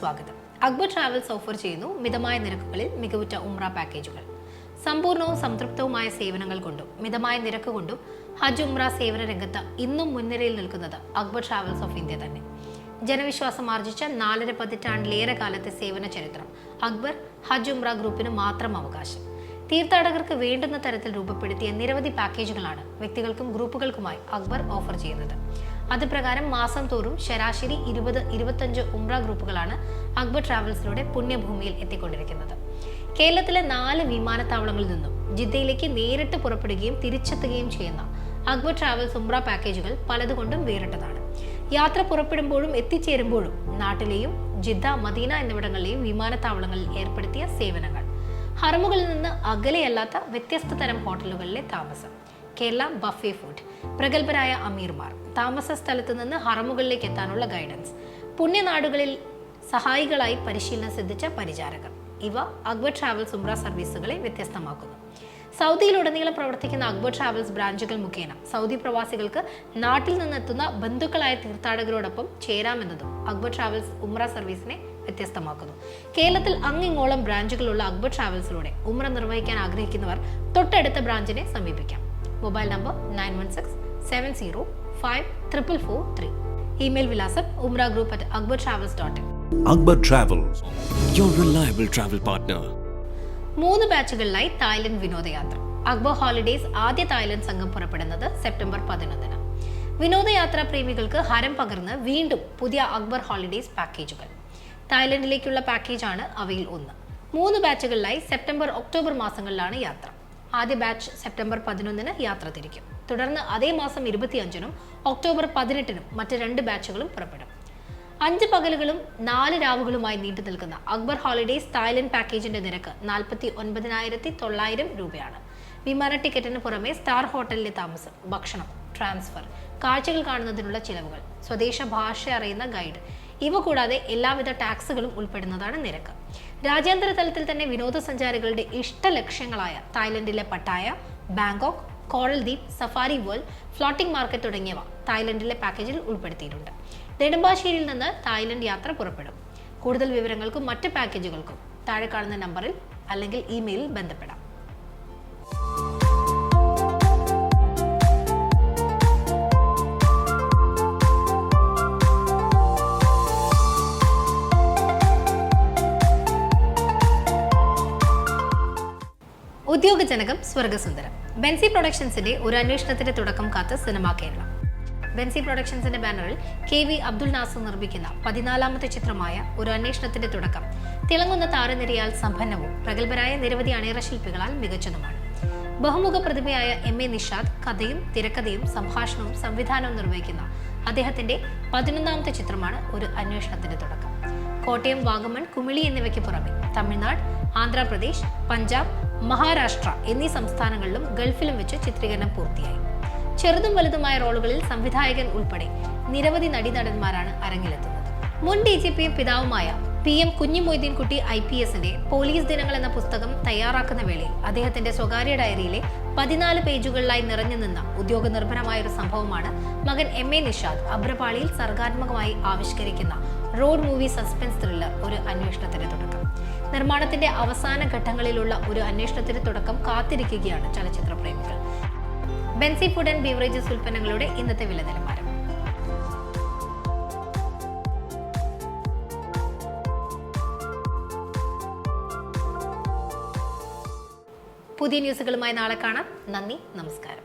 സ്വാഗതം. Akbar travels offer ചെയ്യുന്നു മിതമായ നിരക്കുകളിൽ മികവുറ്റ ഉംറ പാക്കേജുകൾ. സമ്പൂർണവും സംതൃപ്തവുമായ സേവനങ്ങൾ കൊണ്ടും മിതമായ നിരക്ക് കൊണ്ടും ഹജ്ജ് ഉംറ സേവന രംഗത്ത് ഇന്നും മുൻനിരയിൽ നിൽക്കുന്നത് അക്ബർ ട്രാവൽസ് ഓഫ് ഇന്ത്യ തന്നെ. ജനവിശ്വാസം ആർജിച്ച 4.5 പതിറ്റാണ്ടിലേറെ കാലത്തെ സേവന ചരിത്രം അക്ബർ ഹജ്ജ് ഉംറ ഗ്രൂപ്പിന് മാത്രം അവകാശം. തീർത്ഥാടകർക്ക് വേണ്ടുന്ന തരത്തിൽ രൂപപ്പെടുത്തിയ നിരവധി പാക്കേജുകളാണ് വ്യക്തികൾക്കും ഗ്രൂപ്പുകൾക്കുമായി അക്ബർ ഓഫർ ചെയ്യുന്നത്. അതുപ്രകാരം മാസം തോറും ശരാശരി 20-25 ഉംറ ഗ്രൂപ്പുകളാണ് അക്ബർ ട്രാവൽസിലൂടെ പുണ്യഭൂമിയിൽ എത്തിക്കൊണ്ടിരിക്കുന്നത്. കേരളത്തിലെ 4 വിമാനത്താവളങ്ങളിൽ നിന്നും ജിദ്ദയിലേക്ക് നേരിട്ട് പുറപ്പെടുകയും തിരിച്ചെത്തുകയും ചെയ്യുന്ന അക്ബർ ട്രാവൽസ് ഉംറ പാക്കേജുകൾ പലതുകൊണ്ടും വേറിട്ടതാണ്. യാത്ര പുറപ്പെടുമ്പോഴും എത്തിച്ചേരുമ്പോഴും നാട്ടിലെയും ജിദ്ദ, മദീന എന്നിവിടങ്ങളിലെയും വിമാനത്താവളങ്ങളിൽ ഏർപ്പെടുത്തിയ സേവനങ്ങൾ, ഹറമുകളിൽ നിന്ന് അകലെയല്ലാത്ത വ്യത്യസ്ത തരം ഹോട്ടലുകളിലെ താമസം, കേരള ബഫേ ഫുഡ്, പ്രഗത്ഭരായ അമീർമാർ, താമസ സ്ഥലത്ത് നിന്ന് ഹറമുകളിലേക്ക് എത്താനുള്ള ഗൈഡൻസ്, പുണ്യനാടുകളിൽ സഹായികളായി പരിശീലനം സിദ്ധിച്ച പരിചാരകർ, ഇവ അക്ബർ ട്രാവൽസ് ഉംറ സർവീസുകളെ വ്യത്യസ്തമാക്കുന്നു. സൗദിയിലുടനീളം പ്രവർത്തിക്കുന്ന അക്ബർ ട്രാവൽസ് ബ്രാഞ്ചുകൾ മുഖേന സൗദി പ്രവാസികൾക്ക് നാട്ടിൽ നിന്നെത്തുന്ന ബന്ധുക്കളായ തീർത്ഥാടകരോടൊപ്പം ചേരാമെന്നതും അക്ബർ ട്രാവൽസ് ഉംറ സർവീസിനെ വ്യത്യസ്തമാക്കുന്നു. കേരളത്തിൽ അങ്ങിങ്ങോളം ബ്രാഞ്ചുകളുള്ള അക്ബർ ട്രാവൽസിലൂടെ ഉംറ നിർവഹിക്കാൻ ആഗ്രഹിക്കുന്നവർ തൊട്ടടുത്ത ബ്രാഞ്ചിനെ സമീപിക്കാം. Mobile number 9167054443. ഇമെയിൽ വിലാസം umragroup@akbartravels.in. Akbar Travels, your reliable travel partner. 3 ബാച്ചുകളിലായി Thailand വിനോദയാത്ര. അക്ബർ ഹോളിഡേയ്സ് ആദ്യ തായ്ലൻഡ് സംഘം പുറപ്പെടുന്നത് സെപ്റ്റംബർ 11. വിനോദയാത്രാ പ്രേമികൾക്ക് ഹരം പകർന്ന് വീണ്ടും പുതിയ അക്ബർ ഹോളിഡേയ്സ് പാക്കേജുകൾ. തായ്ലൻഡിലേക്കുള്ള പാക്കേജാണ് അവയിൽ ഒന്ന്. 3 ബാച്ചുകളിലായി സെപ്റ്റംബർ, ഒക്ടോബർ മാസങ്ങളിലാണ് യാത്ര. ആദ്യ ബാച്ച് സെപ്റ്റംബർ 11 യാത്ര തിരിക്കും. തുടർന്ന് അതേ മാസം 25 ഒക്ടോബർ 18 മറ്റ് 2 ബാച്ചുകളും പുറപ്പെടും. 5 പകലുകളും 4 രാവുകളുമായി നീണ്ടു നിൽക്കുന്ന അക്ബർ ഹോളിഡേയ്സ് തായ്ലൻഡ് പാക്കേജിന്റെ നിരക്ക് 49,900 രൂപയാണ്. വിമാന ടിക്കറ്റിന് പുറമെ സ്റ്റാർ ഹോട്ടലിലെ താമസം, ഭക്ഷണം, ട്രാൻസ്ഫർ, കാഴ്ചകൾ കാണുന്നതിനുള്ള ചിലവുകൾ, സ്വദേശ ഭാഷ അറിയുന്ന ഗൈഡ്, ഇവ കൂടാതെ എല്ലാവിധ ടാക്സുകളും ഉൾപ്പെടുന്നതാണ് നിരക്ക്. രാജ്യാന്തര തലത്തിൽ തന്നെ വിനോദസഞ്ചാരികളുടെ ഇഷ്ട ലക്ഷ്യങ്ങളായ തായ്ലൻഡിലെ പട്ടായ, ബാങ്കോക്ക്, കോറൽ ദ്വീപ്, സഫാരി വേൾഡ്, ഫ്ലോട്ടിംഗ് മാർക്കറ്റ് തുടങ്ങിയവ തായ്ലൻഡിലെ പാക്കേജിൽ ഉൾപ്പെടുത്തിയിട്ടുണ്ട്. നെടുമ്പാശ്ശേരിയിൽ നിന്ന് തായ്ലൻഡ് യാത്ര പുറപ്പെടും. കൂടുതൽ വിവരങ്ങൾക്കും മറ്റ് പാക്കേജുകൾക്കും താഴെ കാണുന്ന നമ്പറിൽ അല്ലെങ്കിൽ ഇമെയിലിൽ ബന്ധപ്പെടാം. ഉദ്യോഗജനകം സ്വർഗസുന്ദരം. ബെൻസി പ്രൊഡക്ഷൻസിന്റെ ഒരു അന്വേഷണത്തിന്റെ തുടക്കം കാത്ത് സിനിമ കേരളം. ബെൻസി പ്രൊഡക്ഷൻസിന്റെ ബാനറിൽ KV അബ്ദുൽ നാസർ നിർമ്മിക്കുന്ന 14ാമത്തെ ചിത്രമായ ഒരു അന്വേഷണത്തിന്റെ തുടക്കം തിളങ്ങുന്ന താരനിരയാൽ സമ്പന്നവും പ്രഗത്ഭരായ നിരവധി അണിയറ ശില്പികളാൽ മികച്ചതുമാണ്. ബഹുമുഖ പ്രതിഭയായ MA നിഷാദ് കഥയും തിരക്കഥയും സംഭാഷണവും സംവിധാനവും നിർവഹിക്കുന്ന അദ്ദേഹത്തിന്റെ 11ാമത്തെ ചിത്രമാണ് ഒരു അന്വേഷണത്തിന്റെ തുടക്കം. കോട്ടയം, വാഗമൺ, കുമിളി എന്നിവയ്ക്ക് പുറമെ തമിഴ്നാട്, ആന്ധ്രാപ്രദേശ്, പഞ്ചാബ്, മഹാരാഷ്ട്ര എന്നീ സംസ്ഥാനങ്ങളിലും ഗൾഫിലും വെച്ച് ചിത്രീകരണം പൂർത്തിയായി. ചെറുതും വലുതുമായ റോളുകളിൽ സംവിധായകൻ ഉൾപ്പെടെ നിരവധി നടീനടന്മാരാണ് അരങ്ങിലെത്തുന്നത്. മുൻ DGPയും പിതാവുമായ PM കുഞ്ഞിമൊയ്തീൻ കുട്ടി IPSന്റെ പോലീസ് ദിനങ്ങൾ എന്ന പുസ്തകം തയ്യാറാക്കുന്ന വേളയിൽ അദ്ദേഹത്തിന്റെ സ്വകാര്യ ഡയറിയിലെ 14 പേജുകളിലായി നിറഞ്ഞു നിന്ന ഉദ്യോഗനിർഭരമായ ഒരു സംഭവമാണ് മകൻ MA നിഷാദ് അഭ്രപാളിയിൽ സർഗാത്മകമായി ആവിഷ്കരിക്കുന്ന റോഡ് മൂവി സസ്പെൻസ് ത്രില്ലർ ഒരു അന്വേഷണത്തിന്റെ തുടക്കം. നിർമ്മാണത്തിന്റെ അവസാന ഘട്ടങ്ങളിലുള്ള ഒരു അന്വേഷണത്തിന്റെ തുടക്കം കാത്തിരിക്കുകയാണ് ചലച്ചിത്ര പ്രേമികൾ. ബെൻസി ഫുഡ് ആൻഡ് ബീവറേജസ് ഉൽപ്പന്നങ്ങളുടെ ഇന്നത്തെ വില നിലവാരം. പുതിയ ന്യൂസുകളുമായി നാളെ കാണാം. നന്ദി, നമസ്കാരം.